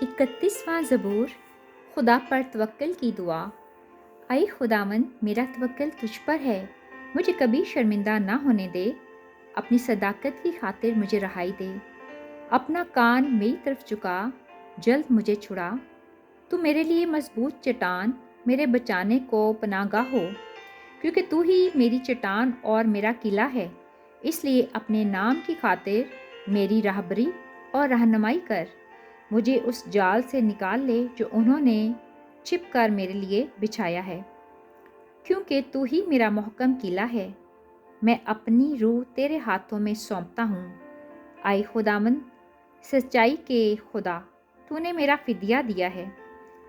31वां ज़बूर। खुदा पर तवक्ल की दुआ। आए खुदावन, मेरा तवक्ल तुझ पर है, मुझे कभी शर्मिंदा ना होने दे। अपनी सदाकत की खातिर मुझे रहाई दे। अपना कान मेरी तरफ झुका, जल्द मुझे छुड़ा। तू मेरे लिए मजबूत चट्टान, मेरे बचाने को पनाहगाह हो, क्योंकि तू ही मेरी चट्टान और मेरा किला है। इसलिए अपने नाम की खातिर मेरी राहबरी और रहनुमाई कर। मुझे उस जाल से निकाल ले जो उन्होंने छिप कर मेरे लिए बिछाया है, क्योंकि तू ही मेरा मोहकम किला है। मैं अपनी रूह तेरे हाथों में सौंपता हूँ। आए खुदावन, सच्चाई के खुदा, तूने मेरा फिदिया दिया है।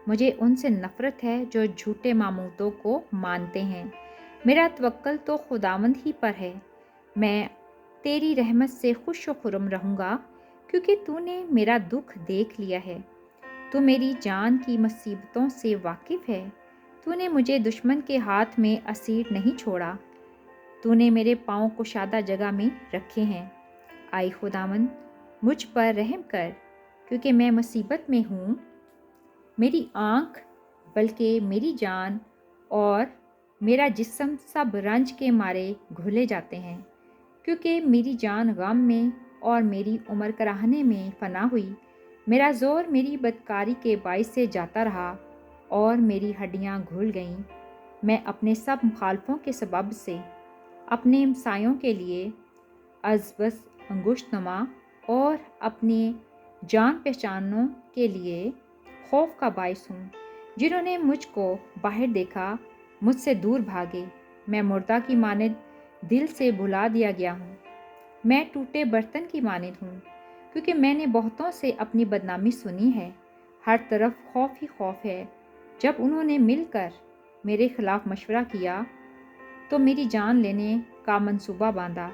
मुझे उनसे नफरत है जो झूठे मामूदों को मानते हैं। मेरा तवक्ल तो खुदावंद ही पर है। मैं तेरी रहमत से खुश व खुर्म रहूँगा, क्योंकि तूने मेरा दुख देख लिया है। तू मेरी जान की मुसीबतों से वाकिफ़ है। तूने मुझे दुश्मन के हाथ में असीर नहीं छोड़ा। तूने मेरे पाँव कुशादा जगह में रखे हैं। आई खुदावंद, मुझ पर रहम कर, क्योंकि मैं मुसीबत में हूँ। मेरी आँख, बल्कि मेरी जान और मेरा जिस्म सब रंज के मारे घुले जाते हैं, क्योंकि मेरी जान गम में और मेरी उम्र कराहने में फना हुई। मेरा जोर मेरी बदकारी के बाइस से जाता रहा और मेरी हड्डियाँ घुल गईं। मैं अपने सब मुखालफों के सबब से, अपने हमसायों के लिए अज़बस अंगुश्तनमा और अपने जान पहचानों के लिए खौफ का बाइस हूँ। जिन्होंने मुझको बाहर देखा, मुझसे दूर भागे। मैं मुर्दा की मानिद दिल से भुला दिया गया हूँ। मैं टूटे बर्तन की मानिद हूँ, क्योंकि मैंने बहुतों से अपनी बदनामी सुनी है। हर तरफ खौफ ही खौफ है। जब उन्होंने मिलकर मेरे खिलाफ मशवरा किया, तो मेरी जान लेने का मंसूबा बांधा।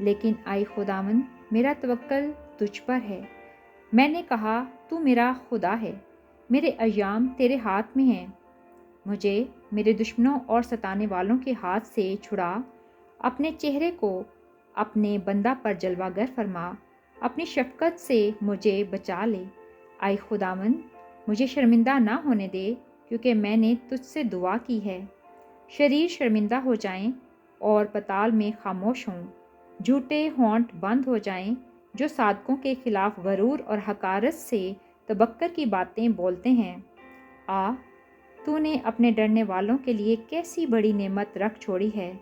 लेकिन आई खुदावन, मेरा तवक्ल तुझ पर है। मैंने कहा, तू मेरा खुदा है। मेरे अय्याम तेरे हाथ में हैं। मुझे मेरे दुश्मनों और सताने वालों के हाथ से छुड़ा। अपने चेहरे को अपने बंदा पर जलवागर फरमा। अपनी शफकत से मुझे बचा ले। आए खुदावन, मुझे शर्मिंदा ना होने दे, क्योंकि मैंने तुझसे दुआ की है। शरीर शर्मिंदा हो जाएं और पताल में खामोश हों। झूठे होंठ बंद हो जाएं, जो सादकों के खिलाफ गरूर और हकारत से तबक्कर की बातें बोलते हैं। आ, तूने अपने डरने वालों के लिए कैसी बड़ी नेमत रख छोड़ी है,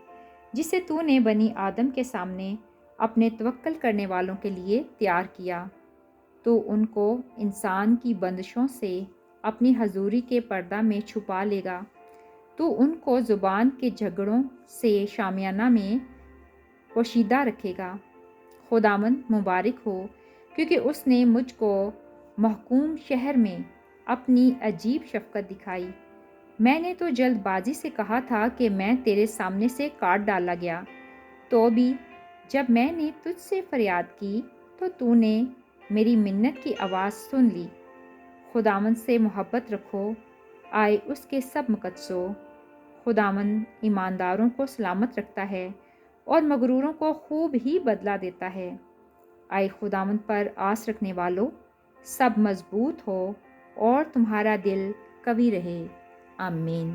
जिसे तूने बनी आदम के सामने अपने तवक्ल करने वालों के लिए तैयार किया। तो उनको इंसान की बंदिशों से अपनी हजूरी के पर्दा में छुपा लेगा। तो उनको ज़ुबान के झगड़ों से शामियाना में पोशीदा रखेगा। खुदावंद मुबारक हो, क्योंकि उसने मुझको महकूम शहर में अपनी अजीब शफकत दिखाई। मैंने तो जल्दबाजी से कहा था कि मैं तेरे सामने से काट डाला गया। तो भी जब मैंने तुझसे फरियाद की, तो तूने मेरी मिन्नत की आवाज़ सुन ली। खुदावंद से मोहब्बत रखो, आए उसके सब मुकद्दसों। खुदावंद ईमानदारों को सलामत रखता है और मगरूरों को खूब ही बदला देता है। आए खुदावंद पर आस रखने वालों, सब मजबूत हो और तुम्हारा दिल कवी रहे। आमीन।